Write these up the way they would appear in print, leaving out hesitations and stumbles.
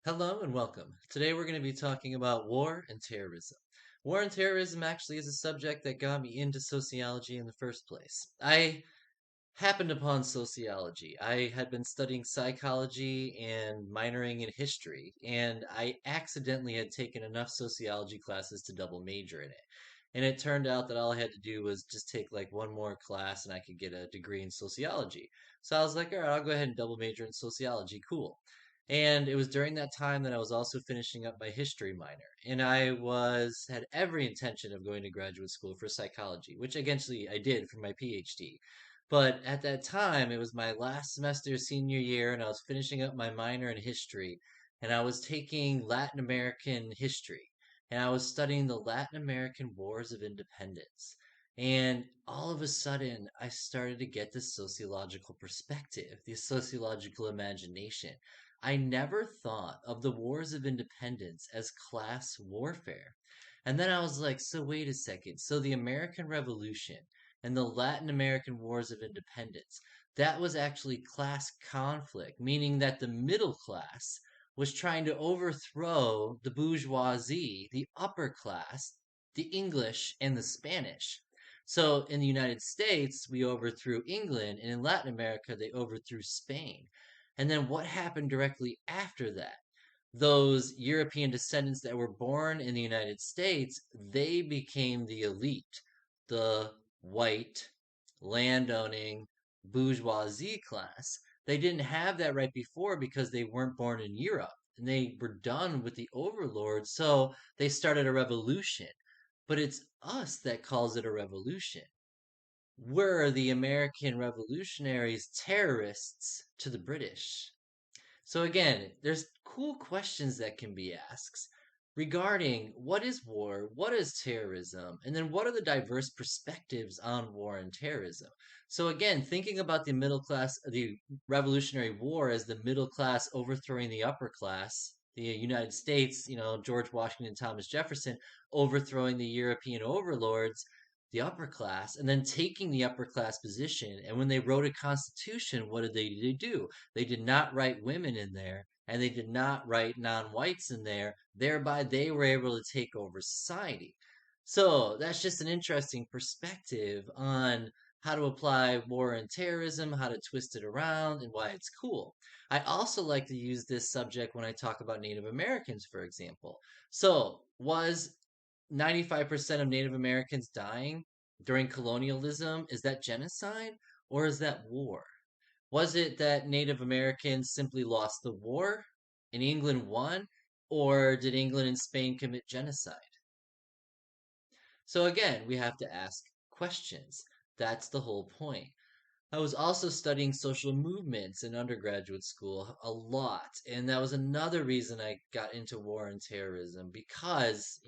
Hello and welcome. Today we're going to be talking about war and terrorism. War and terrorism actually is a subject that got me into sociology in the first place. I happened upon sociology. I had been studying psychology and minoring in history, and I accidentally had taken enough sociology classes to double major in it. And it turned out that all I had to do was just take like one more class and I could get a degree in sociology. So I was like, all right, I'll go ahead and double major in sociology. Cool. And it was during that time that I was also finishing up my history minor. And had every intention of going to graduate school for psychology, which eventually I did for my PhD. But at that time, it was my last semester senior year, and I was finishing up my minor in history, and I was taking Latin American history, and I was studying the Latin American wars of independence. And all of a sudden, I started to get this sociological perspective, this sociological imagination. I never thought of the wars of independence as class warfare. And then I was like, so wait a second. So the American Revolution and the Latin American Wars of Independence, that was actually class conflict, meaning that the middle class was trying to overthrow the bourgeoisie, the upper class, the English, and the Spanish. So in the United States, we overthrew England, and in Latin America, they overthrew Spain. And then what happened directly after that? Those European descendants that were born in the United States, they became the elite, the white, landowning, bourgeoisie class. They didn't have that right before because they weren't born in Europe and they were done with the overlords, so they started a revolution. But it's us that calls it a revolution. We're the American revolutionaries, terrorists to the British. So again, there's cool questions that can be asked regarding what is war, what is terrorism, and then what are the diverse perspectives on war and terrorism. So again, thinking about the middle class, the Revolutionary War as the middle class overthrowing the upper class, the United States, George Washington, Thomas Jefferson overthrowing the European overlords, the upper class, and then taking the upper class position. And when they wrote a constitution, what did they do? They did not write women in there, and they did not write non-whites in there. Thereby, they were able to take over society. So that's just an interesting perspective on how to apply war and terrorism, how to twist it around, and why it's cool. I also like to use this subject when I talk about Native Americans, for example. So, was 95% of Native Americans dying during colonialism, is that genocide or is that war? Was it that Native Americans simply lost the war and England won, or did England and Spain commit genocide? So again, we have to ask questions. That's the whole point. I was also studying social movements in undergraduate school a lot, and that was another reason I got into war and terrorism because,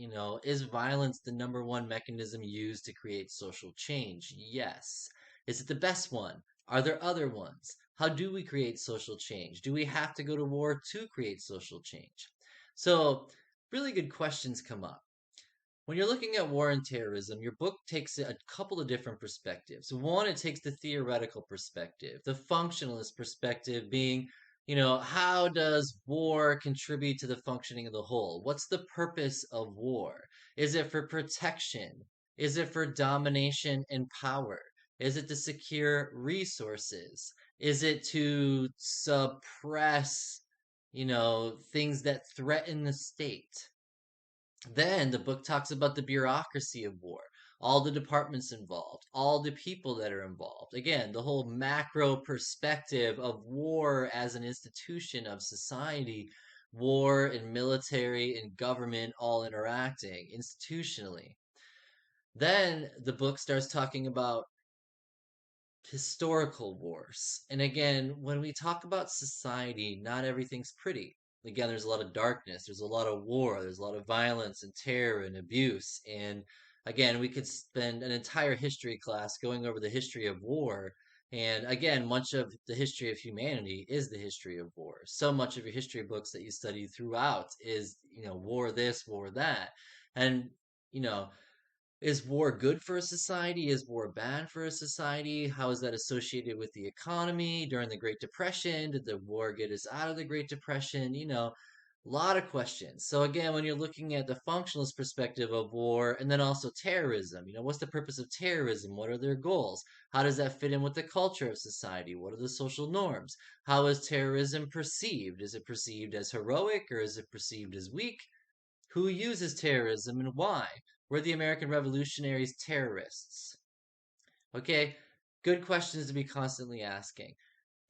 is violence the number one mechanism used to create social change? Yes. Is it the best one? Are there other ones? How do we create social change? Do we have to go to war to create social change? So, really good questions come up. When you're looking at war and terrorism, your book takes a couple of different perspectives. One, it takes the theoretical perspective, the functionalist perspective being, how does war contribute to the functioning of the whole? What's the purpose of war? Is it for protection? Is it for domination and power? Is it to secure resources? Is it to suppress, things that threaten the state? Then the book talks about the bureaucracy of war, all the departments involved, all the people that are involved. Again, the whole macro perspective of war as an institution of society, war and military and government all interacting institutionally. Then the book starts talking about historical wars. And again, when we talk about society, not everything's pretty. Again, there's a lot of darkness, there's a lot of war, there's a lot of violence and terror and abuse. And again, we could spend an entire history class going over the history of war. And again, much of the history of humanity is the history of war. So much of your history books that you study throughout is, war this, war that. And, you know, is war good for a society? Is war bad for a society? How is that associated with the economy during the Great Depression? Did the war get us out of the Great Depression? A lot of questions. So again, when you're looking at the functionalist perspective of war and then also terrorism, what's the purpose of terrorism? What are their goals? How does that fit in with the culture of society? What are the social norms? How is terrorism perceived? Is it perceived as heroic or is it perceived as weak? Who uses terrorism and why? Were the American revolutionaries terrorists? Okay, good questions to be constantly asking.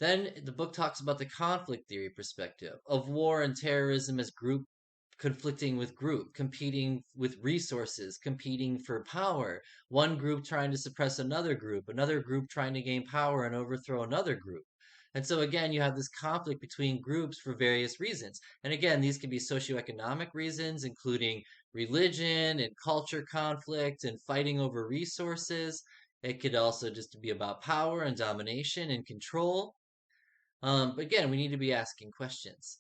Then the book talks about the conflict theory perspective of war and terrorism as group conflicting with group, competing with resources, competing for power, one group trying to suppress another group trying to gain power and overthrow another group. And so again, you have this conflict between groups for various reasons. And again, these can be socioeconomic reasons, including religion and culture conflict and fighting over resources. It could also just be about power and domination and control. But again, we need to be asking questions.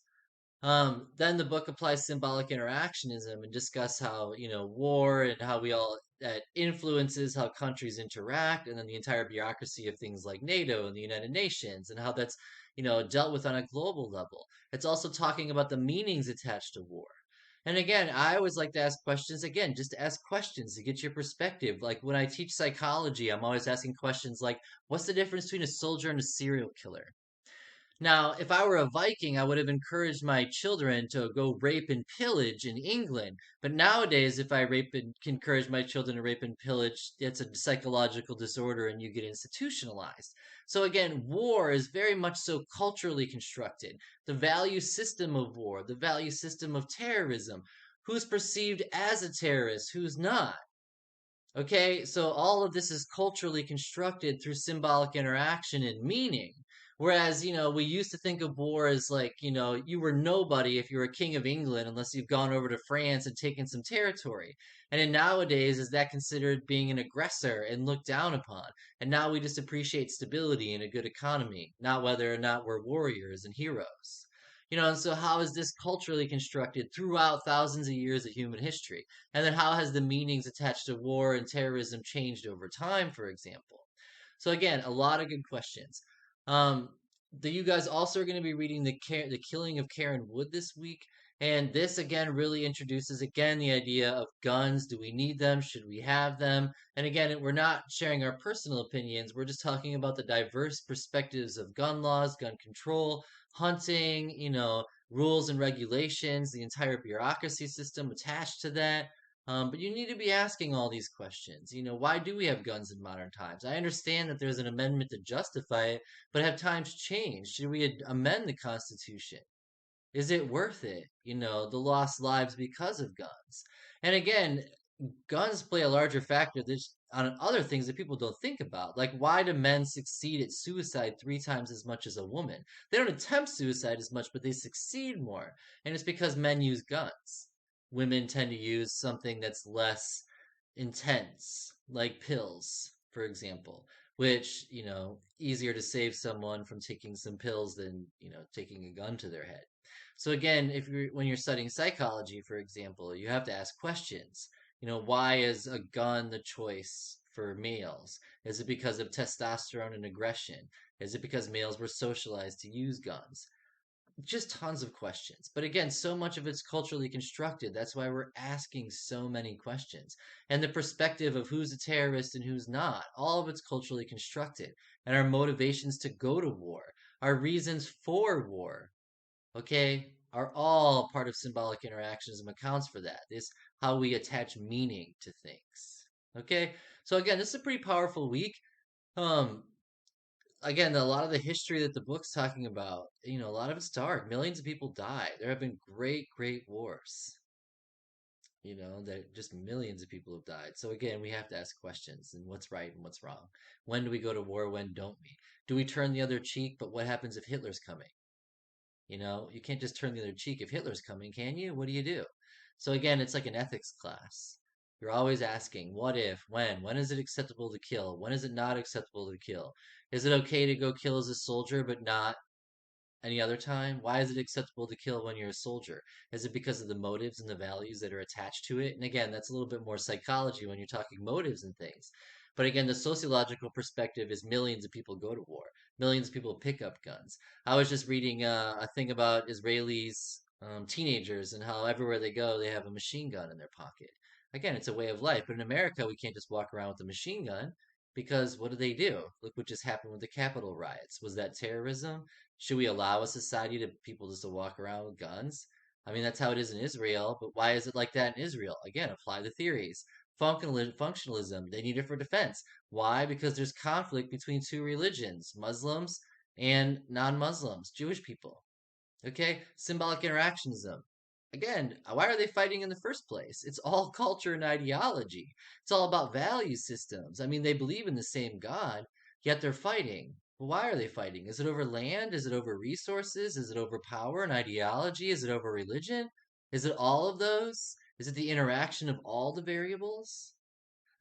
Then the book applies symbolic interactionism and discuss how, war and how we all that influences how countries interact, and then the entire bureaucracy of things like NATO and the United Nations, and how that's, dealt with on a global level. It's also talking about the meanings attached to war. And again, I always like to ask questions, again, just to ask questions to get your perspective. Like when I teach psychology, I'm always asking questions like, what's the difference between a soldier and a serial killer? Now, if I were a Viking, I would have encouraged my children to go rape and pillage in England. But nowadays, if I rape and encourage my children to rape and pillage, it's a psychological disorder and you get institutionalized. So again, war is very much so culturally constructed. The value system of war, the value system of terrorism, who's perceived as a terrorist, who's not. Okay, so all of this is culturally constructed through symbolic interaction and meaning. Whereas, we used to think of war as like, you were nobody if you were a king of England unless you've gone over to France and taken some territory. And then nowadays, is that considered being an aggressor and looked down upon? And now we just appreciate stability and a good economy, not whether or not we're warriors and heroes. And so how is this culturally constructed throughout thousands of years of human history? And then how has the meanings attached to war and terrorism changed over time, for example? So again, a lot of good questions. Um, you guys also are going to be reading the Killing of Karen Wood this week, and this again really introduces again the idea of guns. Do we need them? Should we have them? And again, we're not sharing our personal opinions. We're just talking about the diverse perspectives of gun laws, gun control, hunting, rules and regulations, the entire bureaucracy system attached to that. But you need to be asking all these questions. Why do we have guns in modern times? I understand that there's an amendment to justify it, but have times changed? Should we amend the Constitution? Is it worth it? The lost lives because of guns. And again, guns play a larger factor on other things that people don't think about. Like, why do men succeed at suicide 3 times as much as a woman? They don't attempt suicide as much, but they succeed more. And it's because men use guns. Women tend to use something that's less intense, like pills, for example, which, easier to save someone from taking some pills than, taking a gun to their head. So again, when you're studying psychology, for example, you have to ask questions. Why is a gun the choice for males? Is it because of testosterone and aggression? Is it because males were socialized to use guns? Just tons of questions. But again, so much of it's culturally constructed. That's why we're asking so many questions. And the perspective of who's a terrorist and who's not, all of it's culturally constructed. And our motivations to go to war, our reasons for war, okay, are all part of symbolic interactionism accounts for that. This how we attach meaning to things. Okay, so again, this is a pretty powerful week. Um, again, a lot of the history that the book's talking about, a lot of it's dark. Millions of people died. There have been great, great wars. That just millions of people have died. So again, we have to ask questions and what's right and what's wrong. When do we go to war? When don't we? Do we turn the other cheek? But what happens if Hitler's coming? You can't just turn the other cheek if Hitler's coming, can you? What do you do? So again, it's like an ethics class. You're always asking, what if, when? When is it acceptable to kill? When is it not acceptable to kill? Is it okay to go kill as a soldier but not any other time? Why is it acceptable to kill when you're a soldier? Is it because of the motives and the values that are attached to it? And again, that's a little bit more psychology when you're talking motives and things. But again, the sociological perspective is millions of people go to war. Millions of people pick up guns. I was just reading a thing about Israelis. teenagers and how everywhere they go, they have a machine gun in their pocket. Again, it's a way of life. But in America, we can't just walk around with a machine gun because what do? Look what just happened with the Capitol riots. Was that terrorism? Should we allow a society to people just to walk around with guns? I mean, that's how it is in Israel, but why is it like that in Israel? Again, apply the theories. Functionalism, they need it for defense. Why? Because there's conflict between two religions, Muslims and non-Muslims, Jewish people. Okay, symbolic interactionism. Again, why are they fighting in the first place? It's all culture and ideology. It's all about value systems. I mean, they believe in the same God, yet they're fighting. Well, why are they fighting? Is it over land? Is it over resources? Is it over power and ideology? Is it over religion? Is it all of those? Is it the interaction of all the variables?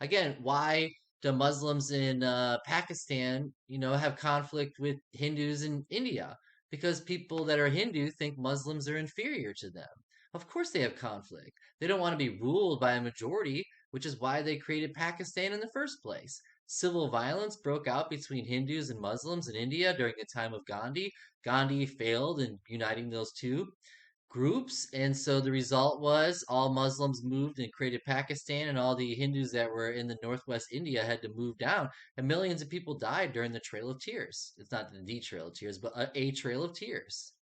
Again, why do Muslims in Pakistan, have conflict with Hindus in India? Because people that are Hindu think Muslims are inferior to them. Of course they have conflict. They don't want to be ruled by a majority, which is why they created Pakistan in the first place. Civil violence broke out between Hindus and Muslims in India during the time of Gandhi. Gandhi failed in uniting those two groups. And so the result was all Muslims moved and created Pakistan, and all the Hindus that were in the northwest India had to move down. And millions of people died during the Trail of Tears. It's not the Trail of Tears, but a Trail of Tears.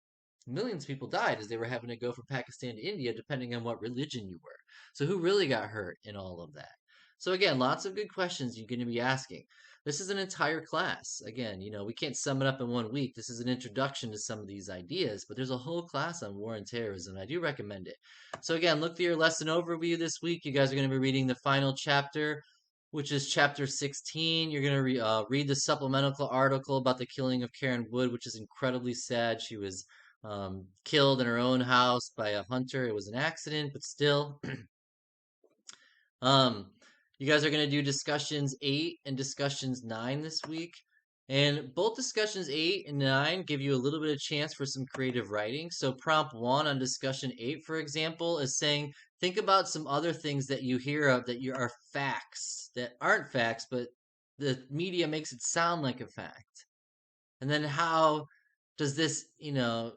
Millions of people died as they were having to go from Pakistan to India, depending on what religion you were. So, who really got hurt in all of that? So, again, lots of good questions you're going to be asking. This is an entire class. Again, we can't sum it up in 1 week. This is an introduction to some of these ideas, but there's a whole class on war and terrorism. I do recommend it. So, again, look for your lesson overview this week. You guys are going to be reading the final chapter, which is chapter 16. You're going to read the supplemental article about the killing of Karen Wood, which is incredibly sad. She was killed in her own house by a hunter. It was an accident, but still. Um, you guys are going to do discussions 8 and discussions 9 this week. And both discussions 8 and 9 give you a little bit of chance for some creative writing. So prompt 1 on discussion 8, for example, is saying, think about some other things that you hear of that are facts, that aren't facts, but the media makes it sound like a fact. And then how does this,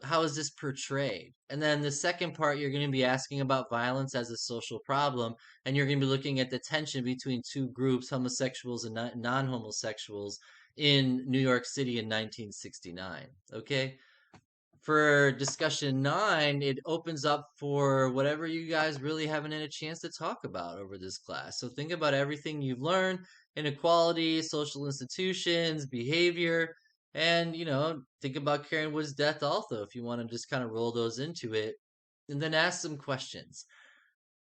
how is this portrayed? And then the second part, you're going to be asking about violence as a social problem, and you're going to be looking at the tension between two groups, homosexuals and non-homosexuals, in New York City in 1969. Okay? For discussion 9, it opens up for whatever you guys really haven't had a chance to talk about over this class. So think about everything you've learned: inequality, social institutions, behavior, and, think about Karen Wood's death also if you want to just kind of roll those into it. And then ask some questions.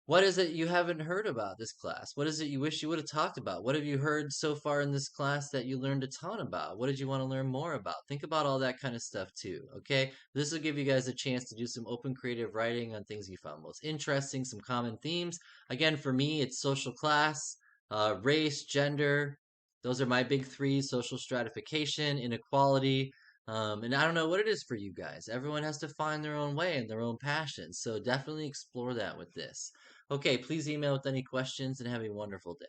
What is it you haven't heard about this class? What is it you wish you would have talked about? What have you heard so far in this class that you learned a ton about? What did you want to learn more about? Think about all that kind of stuff too, okay? This will give you guys a chance to do some open creative writing on things you found most interesting, some common themes. Again, for me, it's social class, race, gender. Those are my big three: social stratification, inequality, and I don't know what it is for you guys. Everyone has to find their own way and their own passion. So definitely explore that with this. Okay, please email with any questions and have a wonderful day.